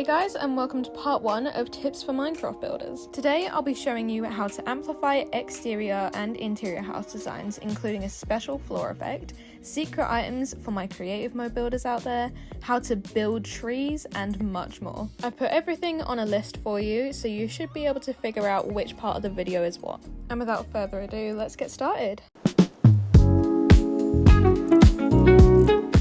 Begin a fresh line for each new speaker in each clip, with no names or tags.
Hey guys, and welcome to part 1 of Tips for Minecraft Builders. Today I'll be showing you how to amplify exterior and interior house designs, including a special floor effect, secret items for my creative mode builders out there, how to build trees, and much more. I've put everything on a list for you, so you should be able to figure out which part of the video is what. And without further ado, let's get started.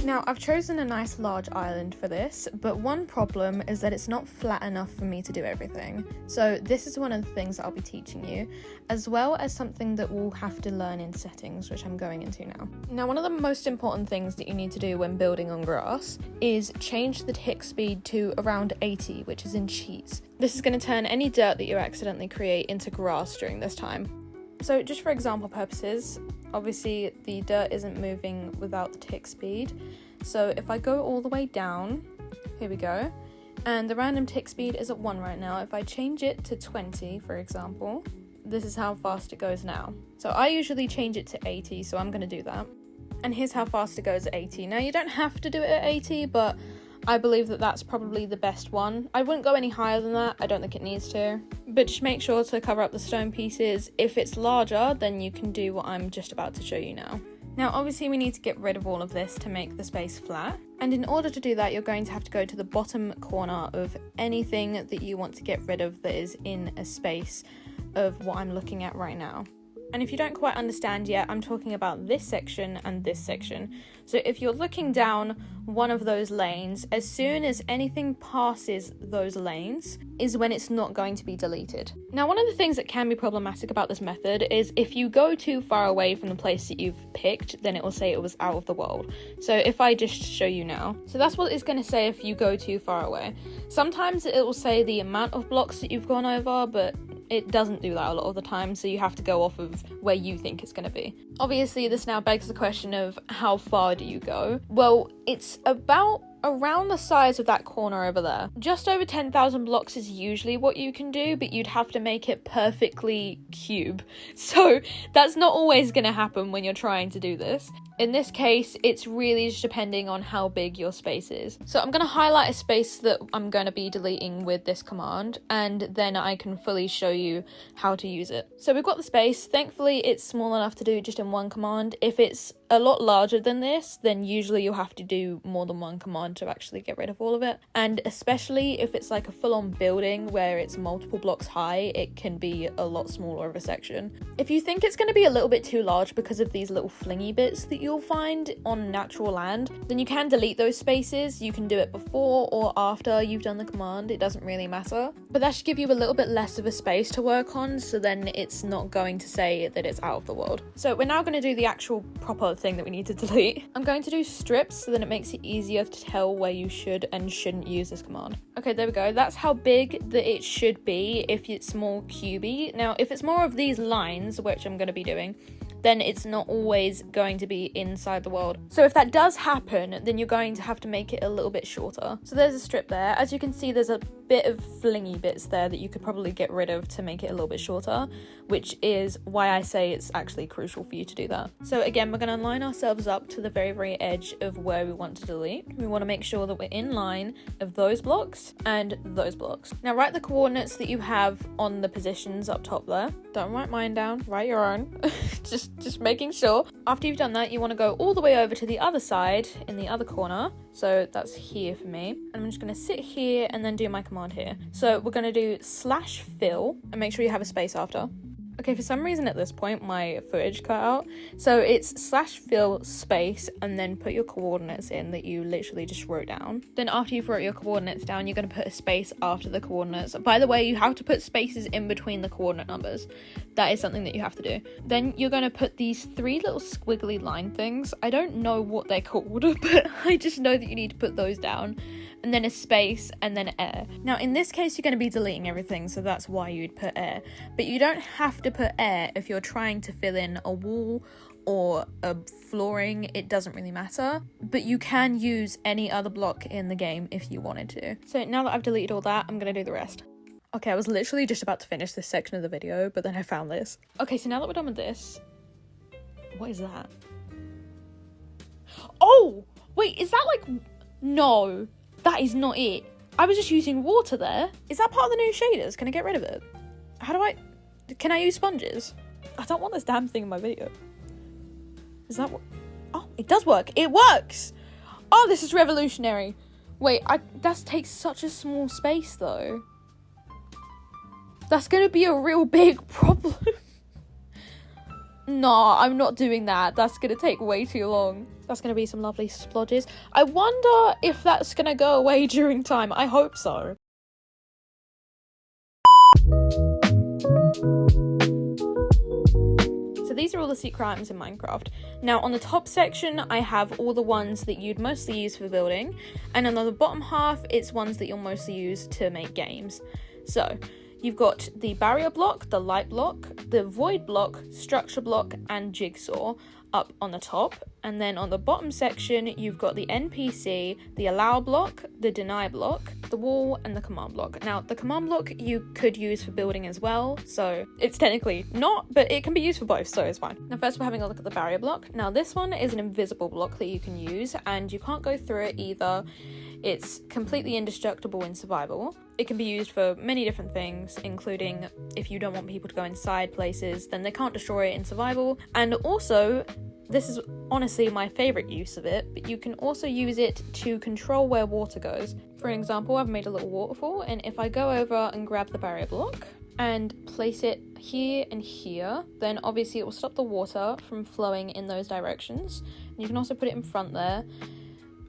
Now, I've chosen a nice large island for this, but one problem is that it's not flat enough for me to do everything. So this is one of the things that I'll be teaching you, as well as something that we'll have to learn in settings, which I'm going into now. Now, one of the most important things that you need to do when building on grass is change the tick speed to around 80, which is in cheese. This is going to turn any dirt that you accidentally create into grass during this time. So just for example purposes, obviously the dirt isn't moving without the tick speed. So if I go all the way down, here we go, and the random tick speed is at 1 right now. If I change it to 20, for example, this is how fast it goes now. So I usually change it to 80, so I'm going to do that. And here's how fast it goes at 80. Now you don't have to do it at 80, but I believe that that's probably the best one. I wouldn't go any higher than that, I don't think it needs to. But just make sure to cover up the stone pieces. If it's larger, then you can do what I'm just about to show you now. Now obviously we need to get rid of all of this to make the space flat. And in order to do that, you're going to have to go to the bottom corner of anything that you want to get rid of that is in a space of what I'm looking at right now. And if you don't quite understand yet, I'm talking about this section and this section. So if you're looking down one of those lanes, as soon as anything passes those lanes is when it's not going to be deleted. Now, one of the things that can be problematic about this method is if you go too far away from the place that you've picked, then it will say it was out of the world. So if I just show you now, so that's what it's going to say if you go too far away. Sometimes it will say the amount of blocks that you've gone over, but it doesn't do that a lot of the time, so you have to go off of where you think it's going to be. Obviously, this now begs the question of how far do you go? Well, it's about around the size of that corner over there. Just over 10,000 blocks is usually what you can do, but you'd have to make it perfectly cube. So that's not always going to happen when you're trying to do this. In this case, it's really just depending on how big your space is. So I'm going to highlight a space that I'm going to be deleting with this command, and then I can fully show you how to use it. So we've got the space. Thankfully, it's small enough to do just in one command. If it's a lot larger than this, then usually you'll have to do more than one command to actually get rid of all of it. And especially if it's like a full-on building where it's multiple blocks high, it can be a lot smaller of a section. If you think it's going to be a little bit too large because of these little flingy bits that you'll find on natural land, then you can delete those spaces. You can do it before or after you've done the command, it doesn't really matter. But that should give you a little bit less of a space to work on, so then it's not going to say that it's out of the world. So we're now going to do the actual proper thing that we need to delete. I'm going to do strips so that it makes it easier to tell where you should and shouldn't use this command. Okay, there we go. That's how big that it should be if it's more cubey. Now, if it's more of these lines, which I'm going to be doing, then it's not always going to be inside the world. So if that does happen, then you're going to have to make it a little bit shorter. So there's a strip there. As you can see, there's a bit of flingy bits there that you could probably get rid of to make it a little bit shorter, which is why I say it's actually crucial for you to do that. So again, we're going to line ourselves up to the very, very edge of where we want to delete. We want to make sure that we're in line of those blocks and those blocks. Now write the coordinates that you have on the positions up top there. Don't write mine down, write your own. just making sure. After you've done that, you want to go all the way over to the other side in the other corner. So that's here for me. And I'm just going to sit here and then do my command here. So we're going to do /fill and make sure you have a space after. Okay, for some reason at this point my footage cut out. So it's /fill space and then put your coordinates in that you literally just wrote down. Then after you've wrote your coordinates down, you're going to put a space after the coordinates. By the way, you have to put spaces in between the coordinate numbers. That is something that you have to do. Then you're going to put these 3 little squiggly line things. I don't know what they're called, but I just know that you need to put those down. And then a space, and then air. Now in this case you're going to be deleting everything, so that's why you'd put air. But you don't have to put air if you're trying to fill in a wall or a flooring, it doesn't really matter. But you can use any other block in the game if you wanted to. So now that I've deleted all that, I'm going to do the rest. Okay, I was literally just about to finish this section of the video, but then I found this. Okay, so now that we're done with this, what is that? Oh! Wait, is that like... No, that is not it. I was just using water there. Is that part of the new shaders? Can I get rid of it? Can I use sponges? I don't want this damn thing in my video. Is that what? Oh, it does work. It works! Oh, this is revolutionary. Wait, that takes such a small space though. That's gonna be a real big problem. Nah, I'm not doing that. That's gonna take way too long. That's gonna be some lovely splodges. I wonder if that's gonna go away during time. I hope so. So these are all the secret items in Minecraft. Now on the top section, I have all the ones that you'd mostly use for building. And on the bottom half, it's ones that you'll mostly use to make games. So you've got the barrier block, the light block, the void block, structure block, and jigsaw up on the top. And then on the bottom section, you've got the NPC, the allow block, the deny block, the wall, and the command block. Now, the command block you could use for building as well, so it's technically not, but it can be used for both, so it's fine. Now, first we're having a look at the barrier block. Now, this one is an invisible block that you can use, and you can't go through it either. It's completely indestructible in survival. It can be used for many different things, including if you don't want people to go inside places, then they can't destroy it in survival. And also, this is honestly my favourite use of it, but you can also use it to control where water goes. For an example, I've made a little waterfall, and if I go over and grab the barrier block and place it here and here, then obviously it will stop the water from flowing in those directions. And you can also put it in front there.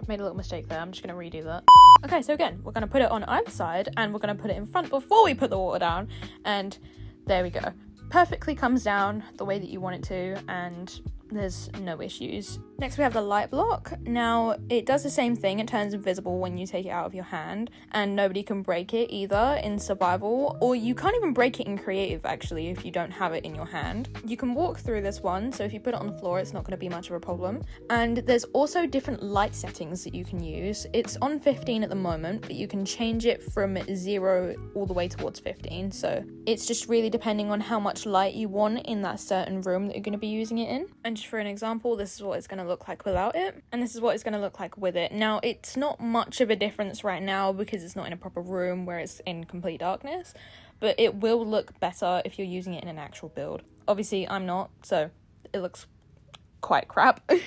I've made a little mistake there, I'm just going to redo that. Okay, so again, we're going to put it on either side, and we're going to put it in front before we put the water down, and there we go. Perfectly comes down the way that you want it to, and there's no issues. Next we have the light block. Now it does the same thing, it turns invisible when you take it out of your hand, and nobody can break it either in survival, or you can't even break it in creative actually if you don't have it in your hand. You can walk through this one, so if you put it on the floor it's not going to be much of a problem. And there's also different light settings that you can use. It's on 15 at the moment, but you can change it from 0 all the way towards 15, so it's just really depending on how much light you want in that certain room that you're going to be using it in. And just for an example, this is what it's going to look like without it, and this is what it's going to look like with it. Now it's not much of a difference right now because it's not in a proper room where it's in complete darkness, but it will look better if you're using it in an actual build. Obviously I'm not, so it looks quite crap. But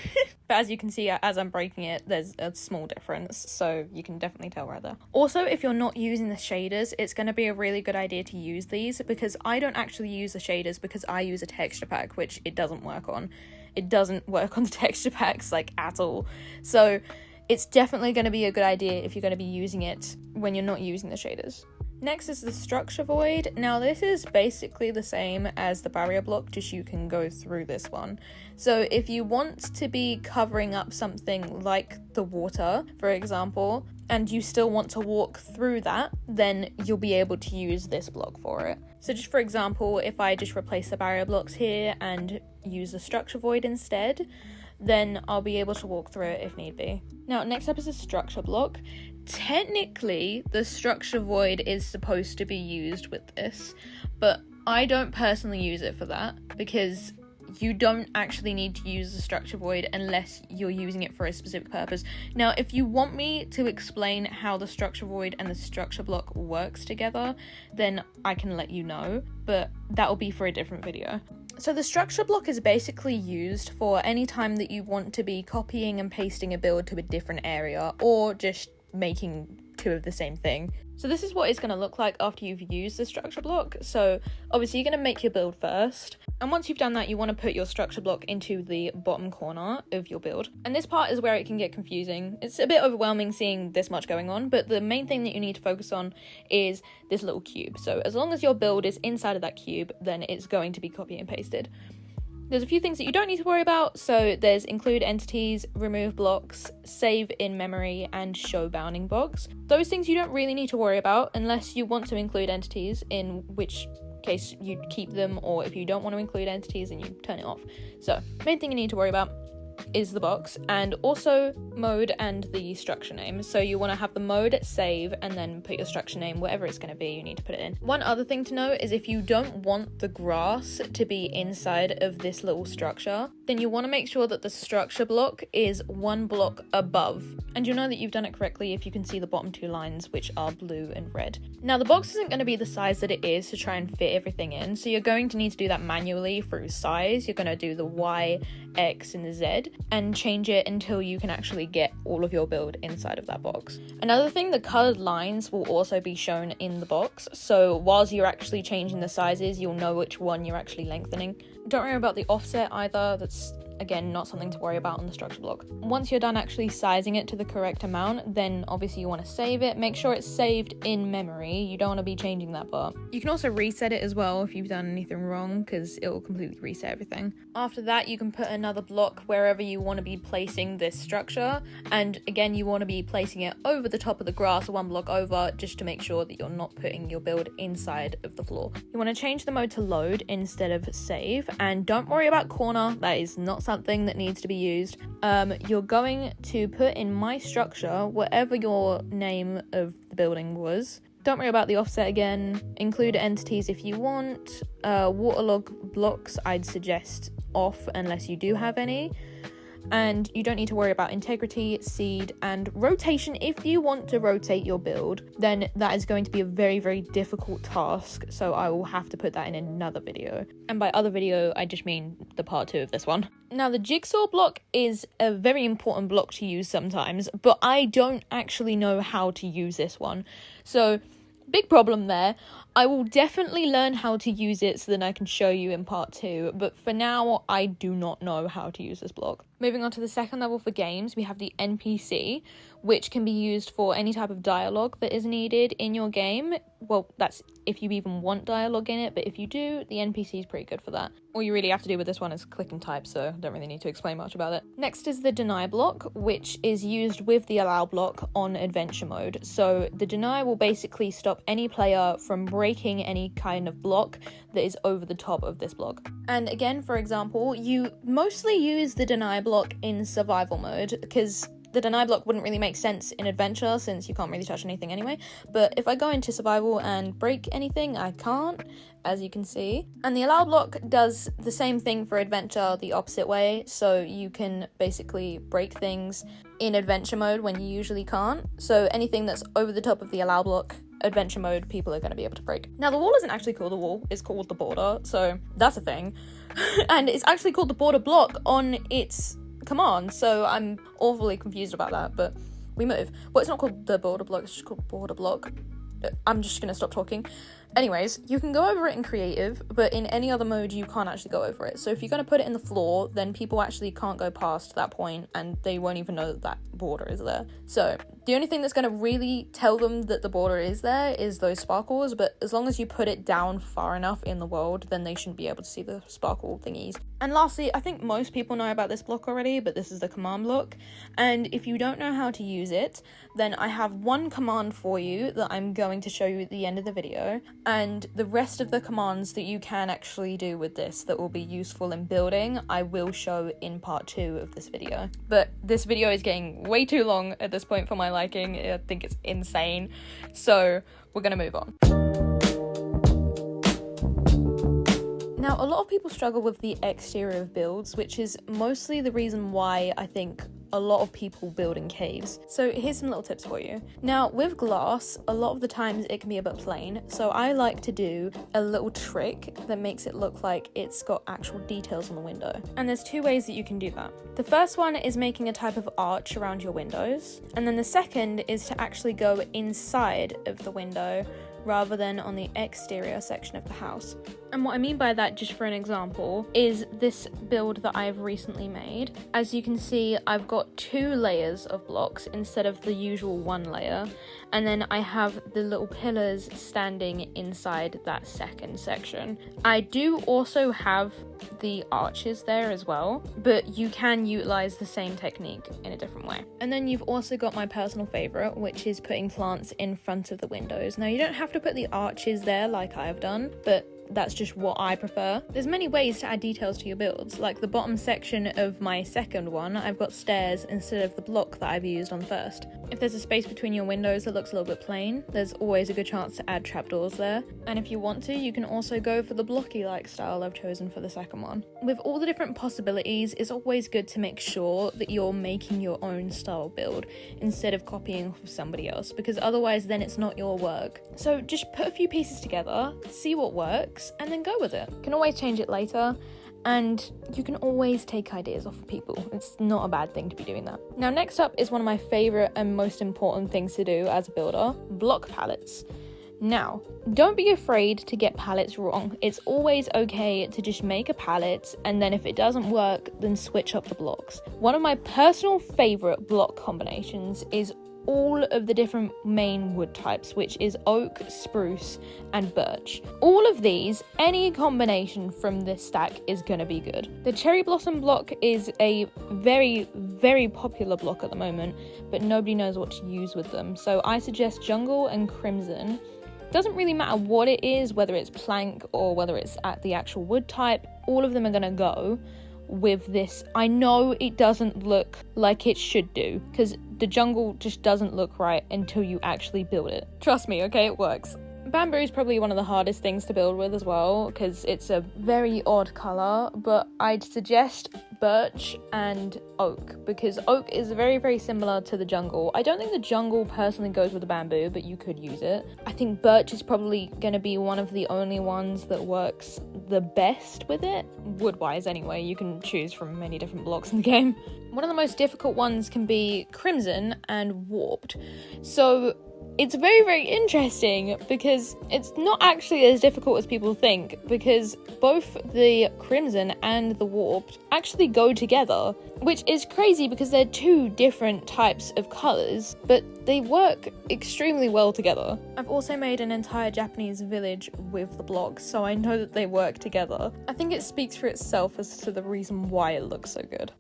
as you can see, as I'm breaking it, there's a small difference, so you can definitely tell right there. Also, if you're not using the shaders, it's going to be a really good idea to use these, because I don't actually use the shaders because I use a texture pack, which it doesn't work on. It doesn't work on the texture packs, like, at all. So it's definitely going to be a good idea if you're going to be using it when you're not using the shaders. Next is the structure void. Now this is basically the same as the barrier block, just you can go through this one. So if you want to be covering up something like the water, for example, and you still want to walk through that, then you'll be able to use this block for it. So just for example, if I just replace the barrier blocks here and use the structure void instead, then I'll be able to walk through it if need be. Now, next up is a structure block. Technically, the structure void is supposed to be used with this, but I don't personally use it for that, because you don't actually need to use the structure void unless you're using it for a specific purpose. Now, if you want me to explain how the structure void and the structure block works together, then I can let you know, but that will be for a different video. So the structure block is basically used for any time that you want to be copying and pasting a build to a different area, or just making two of the same thing. So this is what it's going to look like after you've used the structure block. So obviously you're going to make your build first, and once you've done that, you want to put your structure block into the bottom corner of your build. And this part is where it can get confusing. It's a bit overwhelming seeing this much going on, but the main thing that you need to focus on is this little cube. So as long as your build is inside of that cube, then it's going to be copy and pasted. There's a few things that you don't need to worry about. So there's include entities, remove blocks, save in memory, and show bounding blocks. Those things you don't really need to worry about unless you want to include entities, in which case you keep them, or if you don't want to include entities, then you turn it off. So main thing you need to worry about is the box, and also mode and the structure name. So you want to have the mode, save, and then put your structure name, whatever it's going to be, you need to put it in. One other thing to note is if you don't want the grass to be inside of this little structure, then you want to make sure that the structure block is one block above. And you'll know that you've done it correctly if you can see the bottom two lines, which are blue and red. Now the box isn't going to be the size that it is to try and fit everything in, so you're going to need to do that manually through size. You're going to do the Y, X, and the Z and change it until you can actually get all of your build inside of that box. Another thing, the colored lines will also be shown in the box, so whilst you're actually changing the sizes, you'll know which one you're actually lengthening. Don't worry about the offset either, that's again not something to worry about on the structure block. Once you're done actually sizing it to the correct amount, then obviously you want to save it. Make sure it's saved in memory, you don't want to be changing that part. You can also reset it as well if you've done anything wrong, because it will completely reset everything. After that, you can put another block wherever you want to be placing this structure, and again you want to be placing it over the top of the grass, one block over, just to make sure that you're not putting your build inside of the floor. You want to change the mode to load instead of save, and don't worry about corner, that is not something that needs to be used. You're going to put in my structure whatever your name of the building was. Don't worry about the offset again. Include entities if you want. Waterlog blocks I'd suggest off unless you do have any. And you don't need to worry about integrity, seed, and rotation. If you want to rotate your build, then that is going to be a very, very difficult task, so I will have to put that in another video. And by other video, I just mean the part 2 of this one. Now, the jigsaw block is a very important block to use sometimes, but I don't actually know how to use this one. So, big problem there. I will definitely learn how to use it so then I can show you in part 2, but for now I do not know how to use this block. Moving on to the second level for games, we have the NPC, which can be used for any type of dialogue that is needed in your game. Well, that's if you even want dialogue in it, but if you do, the NPC is pretty good for that. All you really have to do with this one is click and type, so I don't really need to explain much about it. Next is the deny block, which is used with the allow block on adventure mode. So the deny will basically stop any player from breaking any kind of block that is over the top of this block. And again, for example, you mostly use the deny block in survival mode, because the deny block wouldn't really make sense in adventure since you can't really touch anything anyway. But if I go into survival and break anything, I can't, as you can see. And the allow block does the same thing for adventure the opposite way. So you can basically break things in adventure mode when you usually can't. So anything that's over the top of the allow block, adventure mode, people are going to be able to break. Now, the wall isn't actually called the wall, it's called the border, so that's a thing. And it's actually called the border block on its command, so I'm awfully confused about that, but we move. Well, it's not called the border block, it's just called border block. I'm just gonna stop talking. Anyways, you can go over it in creative, but in any other mode you can't actually go over it. So if you're going to put it in the floor, then people actually can't go past that point and they won't even know that border is there. So the only thing that's going to really tell them that the border is there is those sparkles, but as long as you put it down far enough in the world, then they shouldn't be able to see the sparkle thingies. And lastly, I think most people know about this block already, but this is the command block. And if you don't know how to use it, then I have one command for you that I'm going to show you at the end of the video. And the rest of the commands that you can actually do with this that will be useful in building, I will show in part 2 of this video. But this video is getting way too long at this point for my liking. I think it's insane. So we're gonna move on. Now, a lot of people struggle with the exterior of builds, which is mostly the reason why I think a lot of people build in caves. So here's some little tips for you. Now, with glass, a lot of the times it can be a bit plain, so I like to do a little trick that makes it look like it's got actual details on the window. And there's 2 ways that you can do that. The first one is making a type of arch around your windows, and then the second is to actually go inside of the window rather than on the exterior section of the house. And what I mean by that, just for an example, is this build that I've recently made. As you can see, I've got 2 layers of blocks instead of the usual 1 layer, and then I have the little pillars standing inside that second section. I do also have the arches there as well, but you can utilize the same technique in a different way. And then you've also got my personal favorite, which is putting plants in front of the windows. Now, you don't have to put the arches there like I've done, but that's just what I prefer. There's many ways to add details to your builds, like the bottom section of my second one, I've got stairs instead of the block that I've used on first. If there's a space between your windows that looks a little bit plain, there's always a good chance to add trapdoors there. And if you want to, you can also go for the blocky-like style I've chosen for the second one. With all the different possibilities, it's always good to make sure that you're making your own style build instead of copying off of somebody else, because otherwise then it's not your work. So just put a few pieces together, see what works, and then go with it. You can always change it later, and you can always take ideas off of people. It's not a bad thing to be doing that. Now, next up is one of my favourite and most important things to do as a builder, block palettes. Now, don't be afraid to get palettes wrong. It's always okay to just make a palette, and then if it doesn't work, then switch up the blocks. One of my personal favourite block combinations is all of the different main wood types, which is oak, spruce, and birch. All of these, any combination from this stack is gonna be good. The cherry blossom block is a very, very popular block at the moment, but nobody knows what to use with them. So I suggest jungle and crimson. Doesn't really matter what it is, whether it's plank or whether it's at the actual wood type, all of them are gonna go with this. I know it doesn't look like it should do, because the jungle just doesn't look right until you actually build it. Trust me, okay, it works. Bamboo is probably one of the hardest things to build with as well, because it's a very odd colour, but I'd suggest birch and oak, because oak is very, very similar to the jungle. I don't think the jungle personally goes with the bamboo, but you could use it. I think birch is probably going to be one of the only ones that works the best with it. Wood-wise anyway, you can choose from many different blocks in the game. One of the most difficult ones can be crimson and warped. So it's very, very interesting because it's not actually as difficult as people think, because both the crimson and the warped actually go together, which is crazy because they're two different types of colours, but they work extremely well together. I've also made an entire Japanese village with the blocks, so I know that they work together. I think it speaks for itself as to the reason why it looks so good.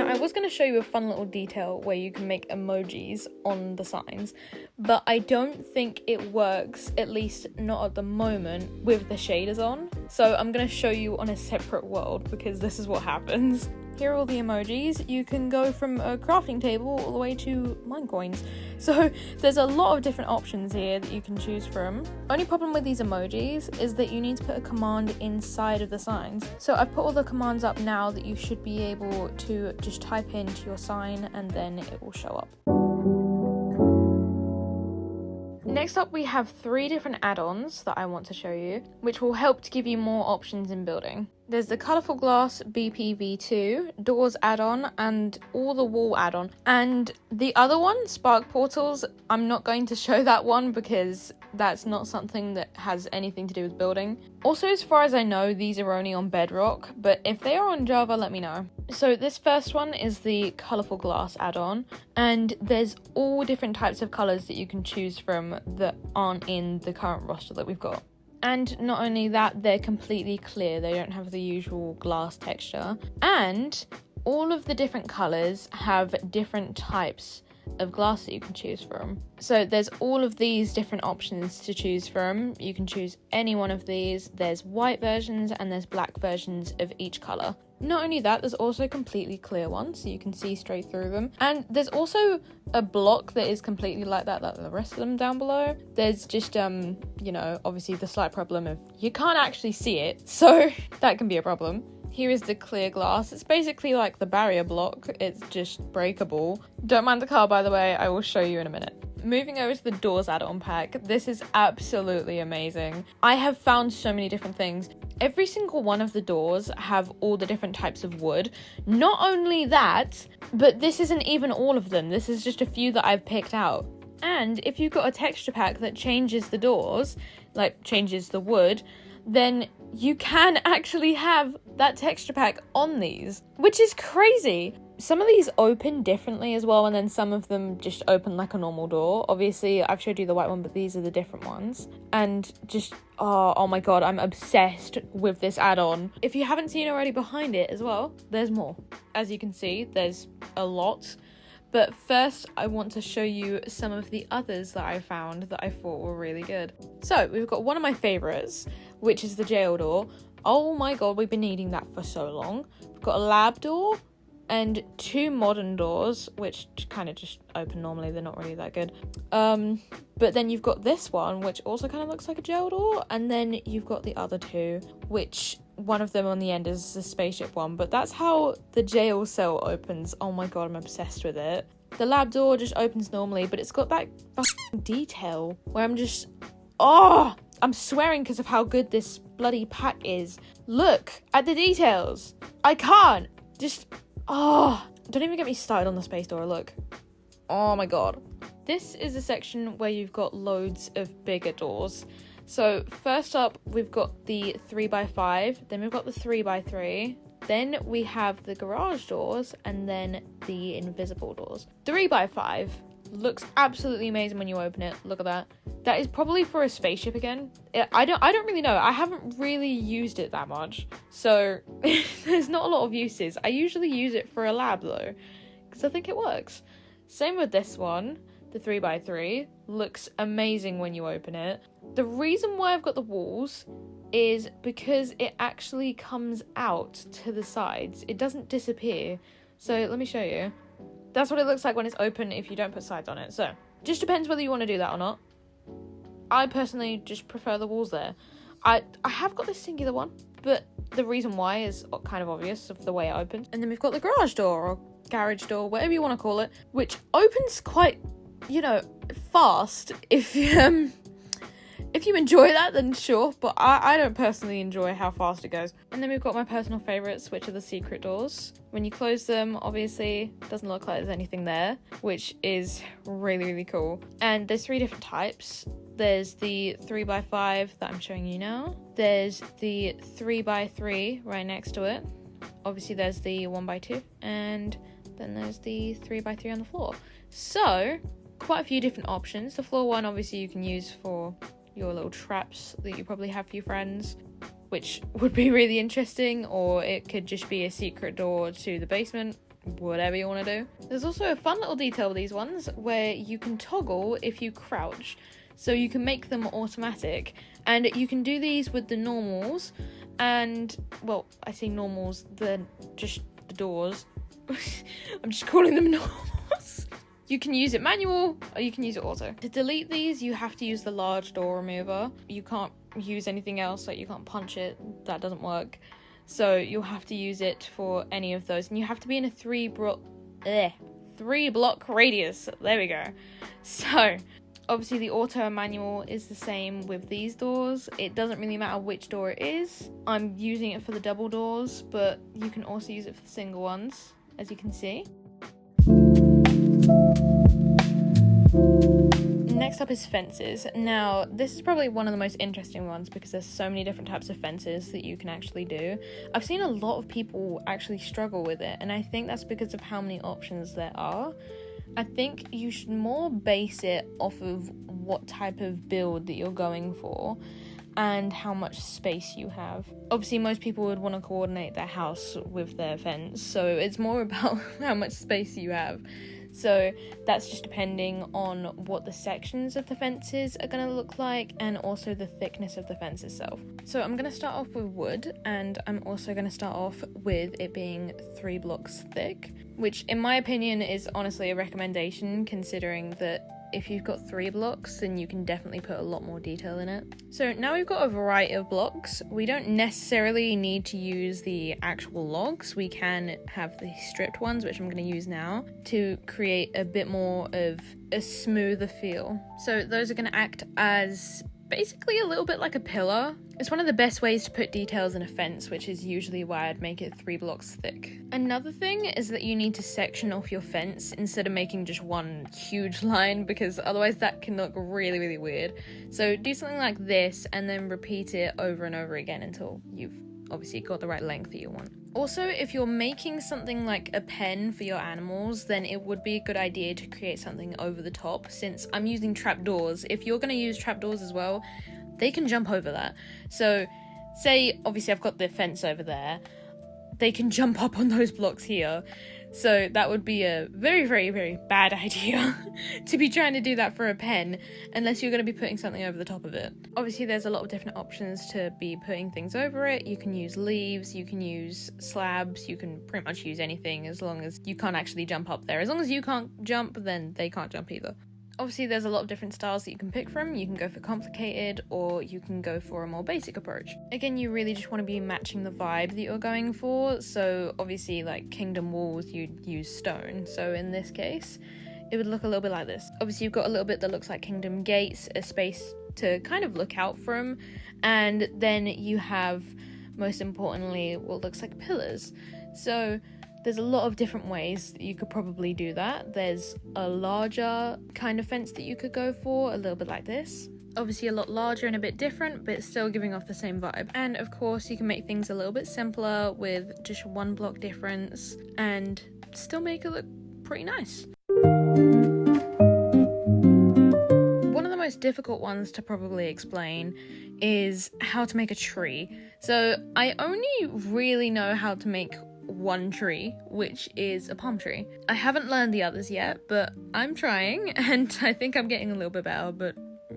I was going to show you a fun little detail where you can make emojis on the signs, but I don't think it works, at least not at the moment, with the shaders on. So I'm going to show you on a separate world, because this is what happens. Here are all the emojis. You can go from a crafting table all the way to mine coins. So there's a lot of different options here that you can choose from. Only problem with these emojis is that you need to put a command inside of the signs. So I've put all the commands up now that you should be able to just type into your sign and then it will show up. Next up, we have 3 different add-ons that I want to show you, which will help to give you more options in building. There's the Colourful Glass BPV2, Doors add-on, and All the Wall add-on. And the other one, Spark Portals, I'm not going to show that one because that's not something that has anything to do with building. Also, as far as I know, these are only on Bedrock, but if they are on Java, let me know. So this first one is the Colourful Glass add-on, and there's all different types of colours that you can choose from that aren't in the current roster that we've got. And not only that, they're completely clear. They don't have the usual glass texture. And all of the different colours have different types of glass that you can choose from. So there's all of these different options to choose from. You can choose any one of these. There's white versions and there's black versions of each colour. Not only that, there's also completely clear ones, so you can see straight through them. And there's also a block that is completely like that, like the rest of them down below. There's just, you know, obviously the slight problem of you can't actually see it, so that can be a problem. Here is the clear glass. It's basically like the barrier block. It's just breakable. Don't mind the car, by the way. I will show you in a minute. Moving over to the Doors add-on pack. This is absolutely amazing. I have found so many different things. Every single one of the doors have all the different types of wood. Not only that, but this isn't even all of them. This is just a few that I've picked out. And if you've got a texture pack that changes the doors, like changes the wood, then you can actually have that texture pack on these, which is crazy. Some of these open differently as well, and then some of them just open like a normal door. Obviously, I've showed you the white one, but these are the different ones. And just, oh my god, I'm obsessed with this add-on. If you haven't seen already behind it as well, there's more. As you can see, there's a lot. But first, I want to show you some of the others that I found that I thought were really good. So we've got one of my favourites, which is the jail door. Oh my god, we've been needing that for so long. We've got a lab door and 2 modern doors, which kind of just open normally. They're not really that good. But then you've got this one, which also kind of looks like a jail door. And then you've got the other 2, which one of them on the end is the spaceship one. But that's how the jail cell opens. Oh my god, I'm obsessed with it. The lab door just opens normally, but it's got that fucking detail where I'm just... Oh! I'm swearing because of how good this bloody pack is. Look at the details. I can't. Just... Oh, don't even get me started on the space door, look. Oh my god. This is a section where you've got loads of bigger doors. So first up, we've got the 3x5, then we've got the 3x3, then we have the garage doors, and then the invisible doors. 3x5 looks absolutely amazing when you open it. Look at that. That is probably for a spaceship again. I don't really know. I haven't really used it that much, so there's not a lot of uses. I usually use it for a lab though, because I think it works. Same with this one. The 3x3 looks amazing when you open it. The reason why I've got the walls is because it actually comes out to the sides. It doesn't disappear. So let me show you. That's what it looks like when it's open if you don't put sides on it. So just depends whether you want to do that or not. I personally just prefer the walls there. I have got this singular one, but the reason why is kind of obvious of the way it opens. And then we've got the garage door or garage door, whatever you want to call it, which opens quite, you know, fast. If you enjoy that, then sure, but I don't personally enjoy how fast it goes. And then we've got my personal favourites, which are the secret doors. When you close them, obviously, it doesn't look like there's anything there, which is really, really cool. And there's 3 different types. There's the 3x5 that I'm showing you now. There's the 3x3 right next to it. Obviously, there's the 1x2, and then there's the 3x3 on the floor. So, quite a few different options. The floor one, obviously, you can use for your little traps that you probably have for your friends, which would be really interesting, or it could just be a secret door to the basement, whatever you want to do. There's also a fun little detail with these ones where you can toggle if you crouch, so you can make them automatic, and you can do these with the normals, and, well, I say normals, just the doors. I'm just calling them normals. You can use it manual or you can use it auto. To delete these, you have to use the large door remover. You can't use anything else, like you can't punch it. That doesn't work. So you'll have to use it for any of those. And you have to be in a 3 block radius. There we go. So obviously the auto and manual is the same with these doors. It doesn't really matter which door it is. I'm using it for the double doors, but you can also use it for the single ones, as you can see. Next up is fences. Now, this is probably one of the most interesting ones because there's so many different types of fences that you can actually do. I've seen a lot of people actually struggle with it, and I think that's because of how many options there are. I think you should more base it off of what type of build that you're going for and how much space you have. Obviously, most people would want to coordinate their house with their fence, so it's more about how much space you have. So that's just depending on what the sections of the fences are going to look like and also the thickness of the fence itself. So I'm going to start off with wood, and I'm also going to start off with it being 3 blocks thick, which in my opinion is honestly a recommendation, considering that if you've got 3 blocks, then you can definitely put a lot more detail in it. So now we've got a variety of blocks. We don't necessarily need to use the actual logs. We can have the stripped ones, which I'm going to use now, to create a bit more of a smoother feel. So those are going to act as basically a little bit like a pillar. It's one of the best ways to put details in a fence, which is usually why I'd make it 3 blocks thick. Another thing is that you need to section off your fence instead of making just one huge line, because otherwise that can look really, really weird. So do something like this and then repeat it over and over again until you've obviously got the right length that you want. Also, if you're making something like a pen for your animals, then it would be a good idea to create something over the top. Since I'm using trapdoors, if you're going to use trapdoors as well, they can jump over that. So say obviously I've got the fence over there, they can jump up on those blocks here. So that would be a very, very, very bad idea to be trying to do that for a pen, unless you're going to be putting something over the top of it. Obviously, there's a lot of different options to be putting things over it. You can use leaves, you can use slabs, you can pretty much use anything as long as you can't actually jump up there. As long as you can't jump, then they can't jump either. Obviously, there's a lot of different styles that you can pick from. You can go for complicated, or you can go for a more basic approach. Again, you really just want to be matching the vibe that you're going for. So obviously, like Kingdom Walls, you'd use stone. So in this case, it would look a little bit like this. Obviously, you've got a little bit that looks like Kingdom Gates, a space to kind of look out from. And then you have, most importantly, what looks like pillars. So there's a lot of different ways that you could probably do that. There's a larger kind of fence that you could go for, a little bit like this. Obviously a lot larger and a bit different, but still giving off the same vibe. And of course you can make things a little bit simpler with just one block difference and still make it look pretty nice. One of the most difficult ones to probably explain is how to make a tree. So I only really know how to make one tree, which is a palm tree. I haven't learned the others yet, but I'm trying, and I think I'm getting a little bit better, but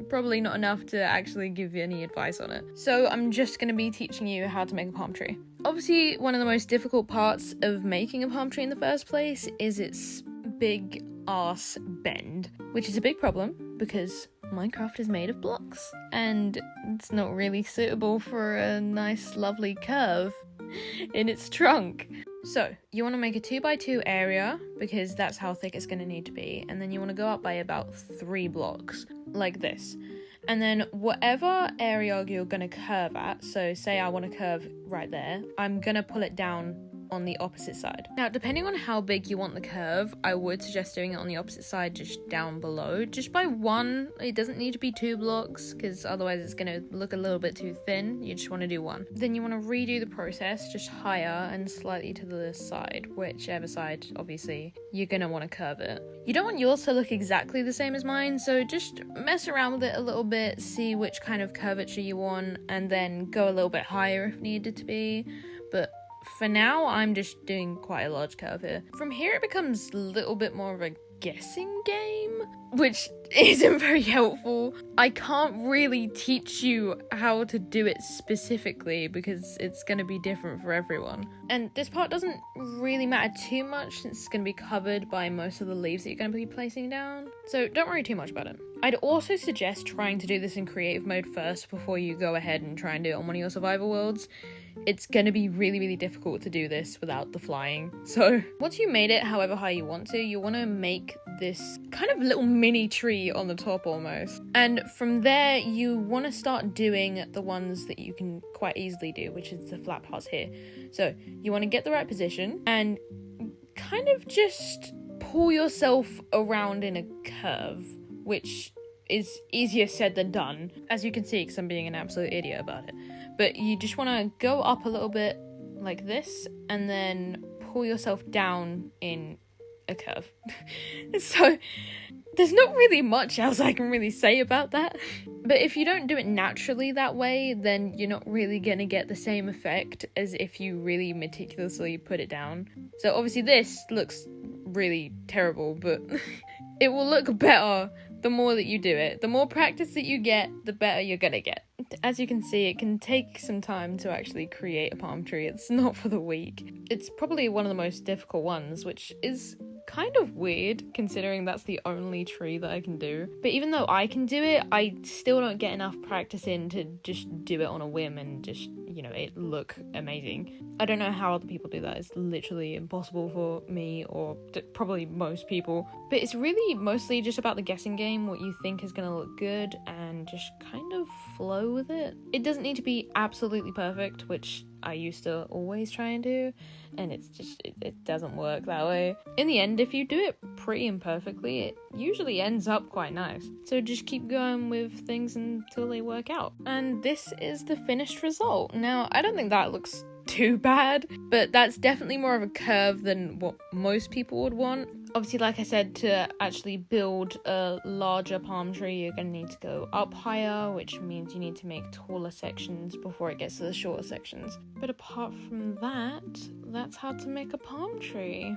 probably not enough to actually give you any advice on it. So I'm just going to be teaching you how to make a palm tree. Obviously, one of the most difficult parts of making a palm tree in the first place is its big ass bend, which is a big problem because Minecraft is made of blocks, and it's not really suitable for a nice lovely curve in its trunk. So you want to make a 2x2 area because that's how thick it's going to need to be, and then you want to go up by about 3 blocks like this. And then whatever area you're going to curve at, so say I want to curve right there, I'm going to pull it down on the opposite side. Now, depending on how big you want the curve, I would suggest doing it on the opposite side, just down below, just by 1. It doesn't need to be 2 blocks because otherwise it's going to look a little bit too thin. You just want to do 1. Then you want to redo the process just higher and slightly to the side, whichever side obviously you're going to want to curve it. You don't want yours to look exactly the same as mine, so just mess around with it a little bit, see which kind of curvature you want, and then go a little bit higher if needed to be. But for now, I'm just doing quite a large curve here. From here, it becomes a little bit more of a guessing game, which isn't very helpful. I can't really teach you how to do it specifically because it's going to be different for everyone. And this part doesn't really matter too much since it's going to be covered by most of the leaves that you're going to be placing down. So don't worry too much about it. I'd also suggest trying to do this in creative mode first before you go ahead and try and do it on one of your survival worlds. It's going to be really, really difficult to do this without the flying. So once you made it however high you want to make this kind of little mini tree on the top almost. And from there, you want to start doing the ones that you can quite easily do, which is the flat parts here. So you want to get the right position and kind of just pull yourself around in a curve, which is easier said than done, as you can see, because I'm being an absolute idiot about it. But you just want to go up a little bit like this and then pull yourself down in a curve. So there's not really much else I can really say about that. But if you don't do it naturally that way, then you're not really going to get the same effect as if you really meticulously put it down. So obviously this looks really terrible, but it will look better the more that you do it. The more practice that you get, the better you're gonna get. As you can see, it can take some time to actually create a palm tree. It's not for the weak. It's probably one of the most difficult ones, which is kind of weird considering that's the only tree that I can do. But even though I can do it, I still don't get enough practice in to just do it on a whim and just, it look amazing. I don't know how other people do that. It's literally impossible for me or probably most people. But it's really mostly just about the guessing game, what you think is going to look good, and just kind of flow with it. It doesn't need to be absolutely perfect, which I used to always try and do, and it's just, it doesn't work that way. In the end, if you do it pretty imperfectly, it usually ends up quite nice. So just keep going with things until they work out. And this is the finished result. Now, I don't think that looks too bad, but that's definitely more of a curve than what most people would want. Obviously, like I said, to actually build a larger palm tree, you're going to need to go up higher, which means you need to make taller sections before it gets to the shorter sections. But apart from that, that's how to make a palm tree.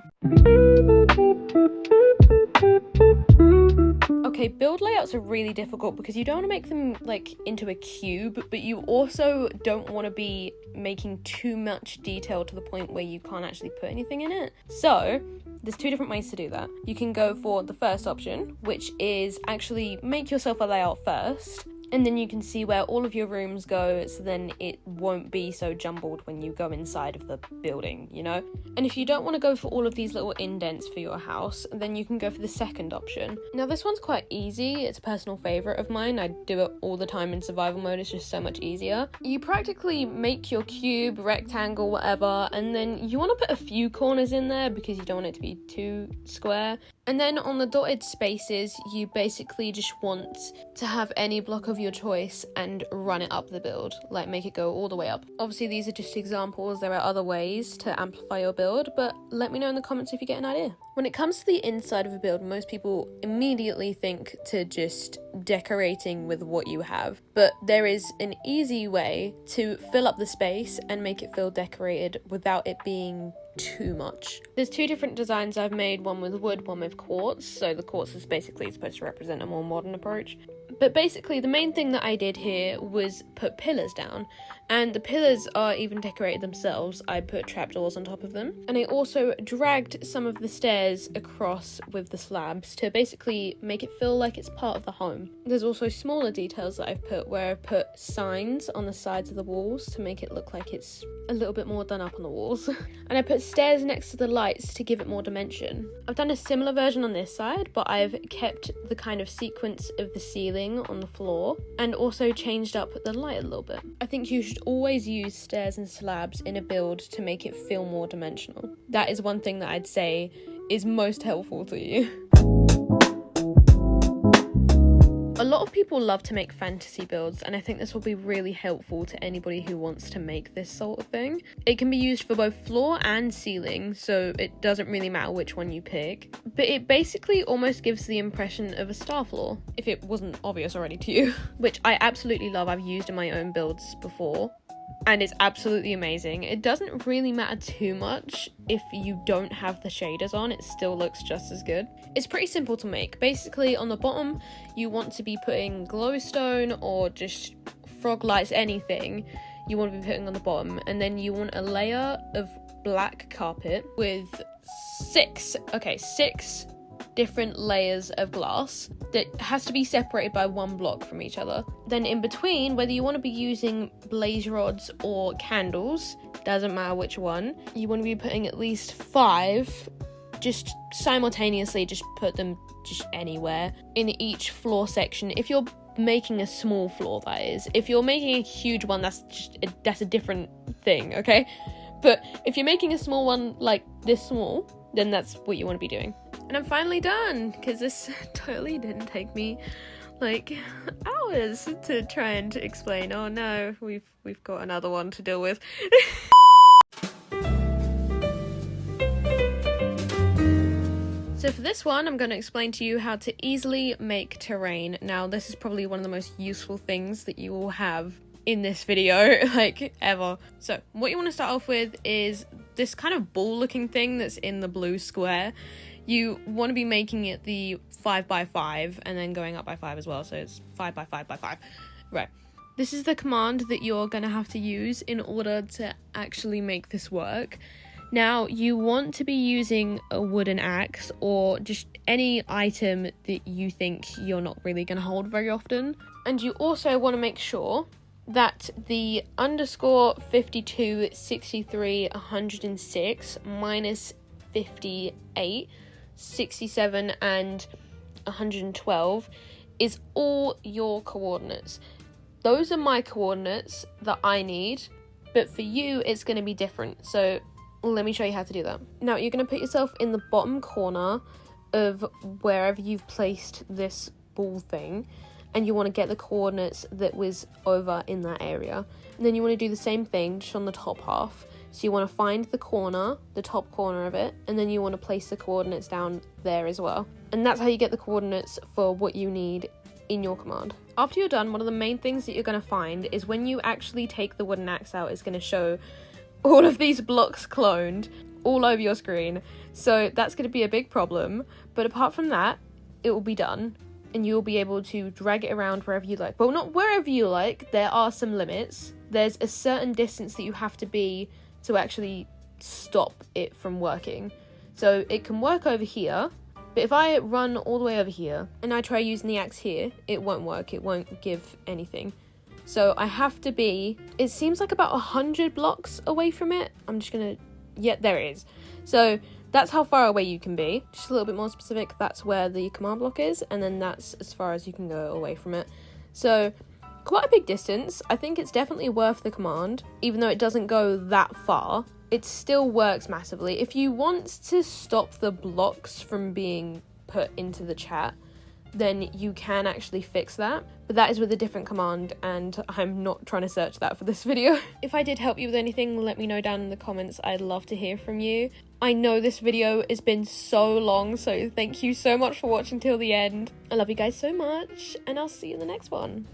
Okay, build layouts are really difficult because you don't want to make them like into a cube, but you also don't want to be making too much detail to the point where you can't actually put anything in it. So there's two different ways to do that. You can go for the first option, which is actually make yourself a layout first, and then you can see where all of your rooms go, so then it won't be so jumbled when you go inside of the building, you know? And if you don't want to go for all of these little indents for your house, then you can go for the second option. Now this one's quite easy, it's a personal favourite of mine, I do it all the time in survival mode, it's just so much easier. You practically make your cube, rectangle, whatever, and then you want to put a few corners in there because you don't want it to be too square. And then on the dotted spaces, you basically just want to have any block of your choice and run it up the build, like make it go all the way up. Obviously these are just examples, there are other ways to amplify your build, but let me know in the comments if you get an idea. When it comes to the inside of a build, most people immediately think to just decorating with what you have, but there is an easy way to fill up the space and make it feel decorated without it being too much. There's two different designs I've made, one with wood, one with quartz. So the quartz is basically supposed to represent a more modern approach. But basically the main thing that I did here was put pillars down, and the pillars are even decorated themselves. I put trapdoors on top of them, and I also dragged some of the stairs across with the slabs to basically make it feel like it's part of the home. There's also smaller details that I've put, where I've put signs on the sides of the walls to make it look like it's a little bit more done up on the walls. And I put stairs next to the lights to give it more dimension. I've done a similar version on this side, but I've kept the kind of sequence of the ceiling on the floor and also changed up the light a little bit. I think you should always use stairs and slabs in a build to make it feel more dimensional. That is one thing that I'd say is most helpful to you. A lot of people love to make fantasy builds, and I think this will be really helpful to anybody who wants to make this sort of thing. It can be used for both floor and ceiling, so it doesn't really matter which one you pick, but it basically almost gives the impression of a star floor, if it wasn't obvious already to you, which I absolutely love. I've used in my own builds before, and it's absolutely amazing. It doesn't really matter too much if you don't have the shaders on, it still looks just as good. It's pretty simple to make. Basically on the bottom you want to be putting glowstone or just frog lights, anything you want to be putting on the bottom, and then you want a layer of black carpet with six different layers of glass that has to be separated by one block from each other. Then in between, whether you want to be using blaze rods or candles, doesn't matter which one, you want to be putting at least 5, just simultaneously, just put them just anywhere in each floor section. If you're making a small floor, that is. If you're making a huge one, that's a different thing, okay? But if you're making a small one like this small, then that's what you want to be doing. And I'm finally done, because this totally didn't take me like hours to try and explain. Oh no, we've got another one to deal with. So for this one, I'm going to explain to you how to easily make terrain. Now, this is probably one of the most useful things that you will have in this video, like, ever. So what you want to start off with is this kind of ball looking thing that's in the blue square. You want to be making it the 5x5 and then going up by 5 as well, so it's 5x5x5. Right. This is the command that you're going to have to use in order to actually make this work. Now, you want to be using a wooden axe or just any item that you think you're not really going to hold very often. And you also want to make sure that the underscore 52, 63, 106 minus 58, 67 and 112 is all your coordinates. Those are my coordinates that I need, but for you it's going to be different. So let me show you how to do that. Now you're going to put yourself in the bottom corner of wherever you've placed this ball thing, and you want to get the coordinates that was over in that area. And then you want to do the same thing just on the top half. So you want to find the corner, the top corner of it, and then you want to place the coordinates down there as well. And that's how you get the coordinates for what you need in your command. After you're done, one of the main things that you're going to find is when you actually take the wooden axe out, it's going to show all of these blocks cloned all over your screen. So that's going to be a big problem. But apart from that, it will be done. And you'll be able to drag it around wherever you like. Well, not wherever you like. There are some limits. There's a certain distance that you have to be to actually stop it from working. So it can work over here. But if I run all the way over here and I try using the axe here, it won't work. It won't give anything. So I have to be, it seems like about 100 blocks away from it. I'm just gonna, yeah, there it is. So that's how far away you can be. Just a little bit more specific, that's where the command block is, and then that's as far as you can go away from it. So quite a big distance. I think it's definitely worth the command, even though it doesn't go that far. It still works massively. If you want to stop the blocks from being put into the chat, then you can actually fix that. But that is with a different command, and I'm not trying to search that for this video. If I did help you with anything, let me know down in the comments. I'd love to hear from you. I know this video has been so long, so thank you so much for watching till the end. I love you guys so much, and I'll see you in the next one.